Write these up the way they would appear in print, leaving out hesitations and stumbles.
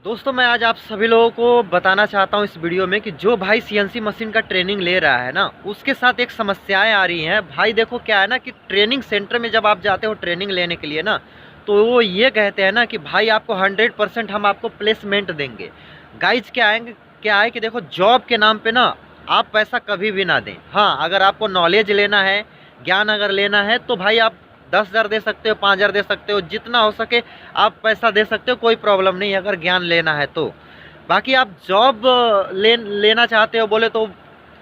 दोस्तों मैं आज आप सभी लोगों को बताना चाहता हूं इस वीडियो में कि जो भाई सीएनसी मशीन का ट्रेनिंग ले रहा है ना, उसके साथ एक समस्याएं आ रही हैं। भाई देखो क्या है ना कि ट्रेनिंग सेंटर में जब आप जाते हो ट्रेनिंग लेने के लिए ना, तो वो ये कहते हैं ना कि भाई आपको 100% हम आपको प्लेसमेंट देंगे। गाइज क्या है कि देखो, जॉब के नाम पे ना आप पैसा कभी भी ना दें। हाँ, अगर आपको नॉलेज लेना है, ज्ञान अगर लेना है, तो भाई आप 10,000 दे सकते हो, 5,000 दे सकते हो, जितना हो सके आप पैसा दे सकते हो, कोई प्रॉब्लम नहीं है अगर ज्ञान लेना है तो। बाकी आप जॉब लेना चाहते हो बोले तो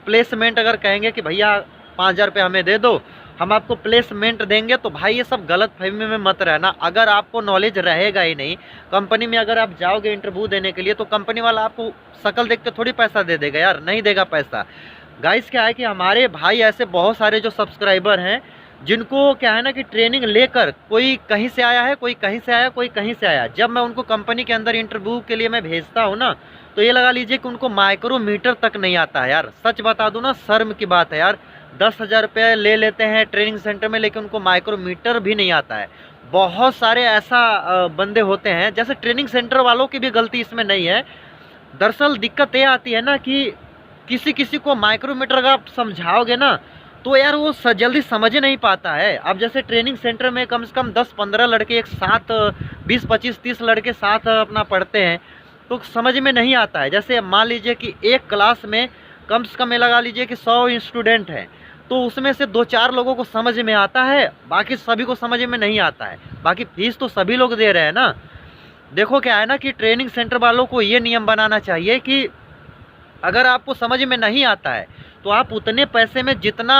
प्लेसमेंट अगर कहेंगे कि भैया 5,000 रुपये हमें दे दो, हम आपको प्लेसमेंट देंगे, तो भाई ये सब गलत फहमी में मत रहना। अगर आपको नॉलेज रहेगा ही नहीं, कंपनी में अगर आप जाओगे इंटरव्यू देने के लिए, तो कंपनी वाला आपको शक्ल देख के थोड़ी पैसा दे देगा यार, नहीं देगा पैसा। गाइस क्या है कि हमारे भाई ऐसे बहुत सारे जो सब्सक्राइबर हैं, जिनको क्या है ना कि ट्रेनिंग लेकर कोई कहीं से आया है, कोई कहीं से आया, कोई कहीं से आया। जब मैं उनको कंपनी के अंदर इंटरव्यू के लिए मैं भेजता हूँ ना, तो ये लगा लीजिए कि उनको माइक्रोमीटर तक नहीं आता है यार। सच बता दूँ ना, शर्म की बात है यार। 10,000 रुपये ले लेते हैं ट्रेनिंग सेंटर में, लेकिन उनको माइक्रोमीटर भी नहीं आता है। बहुत सारे ऐसा बंदे होते हैं, जैसे ट्रेनिंग सेंटर वालों की भी गलती इसमें नहीं है। दरअसल दिक्कत ये आती है ना कि किसी किसी को माइक्रोमीटर अगर आप समझाओगे ना, तो यार वो जल्दी समझ नहीं पाता है। अब जैसे ट्रेनिंग सेंटर में कम से कम 10-15 लड़के एक साथ, 20-25-30 लड़के साथ अपना पढ़ते हैं, तो समझ में नहीं आता है। जैसे मान लीजिए कि एक क्लास में कम से कम ये लगा लीजिए कि 100 स्टूडेंट हैं, तो उसमें से 2-4 लोगों को समझ में आता है, बाकी सभी को समझ में नहीं आता है। बाकी फीस तो सभी लोग दे रहे हैं ना। देखो क्या है ना कि ट्रेनिंग सेंटर वालों को ये नियम बनाना चाहिए कि अगर आपको समझ में नहीं आता है, तो आप उतने पैसे में जितना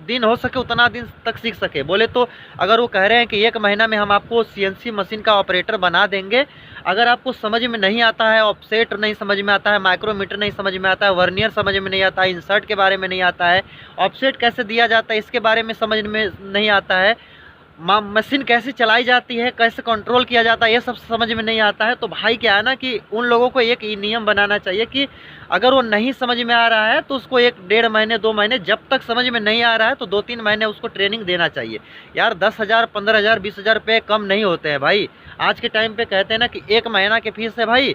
दिन हो सके उतना दिन तक सीख सके। बोले तो अगर वो कह रहे हैं कि 1 महीना में हम आपको सीएनसी मशीन का ऑपरेटर बना देंगे, अगर आपको समझ में नहीं आता है, ऑफसेट नहीं समझ में आता है, माइक्रोमीटर नहीं समझ में आता है, वर्नियर समझ में नहीं आता है, इंसर्ट के बारे में नहीं आता है, ऑफसेट कैसे दिया जाता है इसके बारे में समझ में नहीं आता है, मशीन कैसे चलाई जाती है, कैसे कंट्रोल किया जाता है, ये सब समझ में नहीं आता है, तो भाई क्या है ना कि उन लोगों को एक नियम बनाना चाहिए कि अगर वो नहीं समझ में आ रहा है तो उसको 1-1.5 महीने 2 महीने, जब तक समझ में नहीं आ रहा है तो 2-3 महीने उसको ट्रेनिंग देना चाहिए यार। 10,000, 15,000, 20,000 रुपये कम नहीं होते हैं भाई। आज के टाइम पे कहते हैं ना कि 1 महीना की फीस है भाई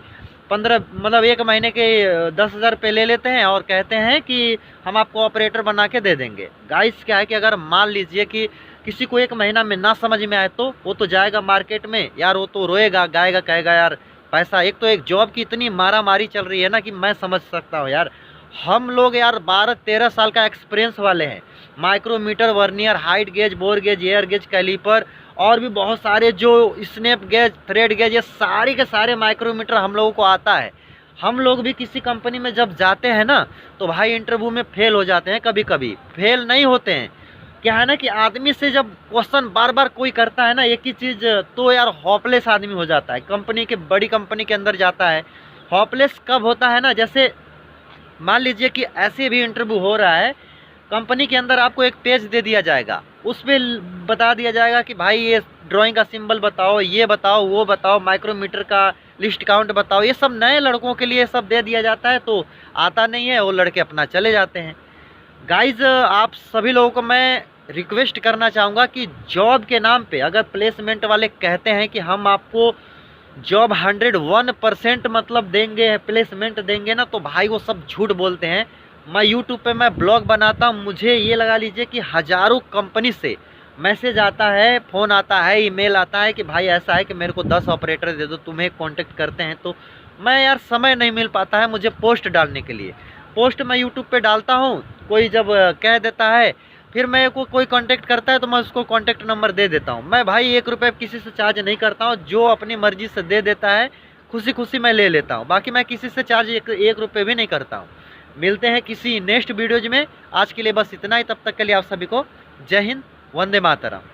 15, मतलब 1 महीने के 10,000 रुपये ले लेते हैं और कहते हैं कि हम आपको ऑपरेटर बना के दे देंगे। गाइस क्या है कि अगर मान लीजिए कि किसी को 1 महीना में ना समझ में आए, तो वो तो जाएगा मार्केट में यार, वो तो रोएगा, गाएगा, कहेगा यार पैसा। एक तो एक जॉब की इतनी मारा मारी चल रही है ना कि मैं समझ सकता हूँ यार। हम लोग यार 12-13 साल का एक्सपीरियंस वाले हैं। Micrometer, vernier, height gauge, bore gauge, air gauge, caliper और भी बहुत सारे जो स्नैप गेज, थ्रेड गेज, ये सारे के सारे माइक्रोमीटर हम लोगों को आता है। हम लोग भी किसी कंपनी में जब जाते हैं ना, तो भाई इंटरव्यू में फेल हो जाते हैं। कभी कभी फेल नहीं होते हैं। क्या है ना कि आदमी से जब क्वेश्चन बार बार कोई करता है ना एक ही चीज़, तो यार होपलेस आदमी हो जाता है। कंपनी के, बड़ी कंपनी के अंदर जाता है। होपलेस कब होता है ना, जैसे मान लीजिए कि ऐसे भी इंटरव्यू हो रहा है, कंपनी के अंदर आपको एक पेज दे दिया जाएगा, उस पर बता दिया जाएगा कि भाई ये ड्राइंग का सिंबल बताओ, ये बताओ, वो बताओ, माइक्रोमीटर का लिस्ट काउंट बताओ। ये सब नए लड़कों के लिए सब दे दिया जाता है, तो आता नहीं है, वो लड़के अपना चले जाते हैं। गाइज आप सभी लोगों को मैं रिक्वेस्ट करना चाहूँगा कि जॉब के नाम पे अगर प्लेसमेंट वाले कहते हैं कि हम आपको जॉब 101% मतलब देंगे, प्लेसमेंट देंगे ना, तो भाई वो सब झूठ बोलते हैं। मैं यूट्यूब पे मैं ब्लॉग बनाता हूँ, मुझे ये लगा लीजिए कि हज़ारों कंपनी से मैसेज आता है, फ़ोन आता है, ईमेल आता है कि भाई ऐसा है कि मेरे को 10 ऑपरेटर दे दो, तुम्हें कांटेक्ट करते हैं। तो मैं यार समय नहीं मिल पाता है मुझे पोस्ट डालने के लिए। पोस्ट मैं यूट्यूब पे डालता हूँ, कोई जब कह देता है, फिर मेरे को कोई कांटेक्ट करता है तो मैं उसको कांटेक्ट नंबर दे देता हूँ। मैं भाई 1 रुपये किसी से चार्ज नहीं करता हूँ, जो अपनी मर्जी से दे देता है खुशी खुशी मैं ले लेता हूँ। बाकी मैं किसी से चार्ज 1 रुपये भी नहीं करता हूँ। मिलते हैं किसी नेक्स्ट वीडियोज में। आज के लिए बस इतना ही। तब तक के लिए आप सभी को जय हिंद, वंदे मातरम।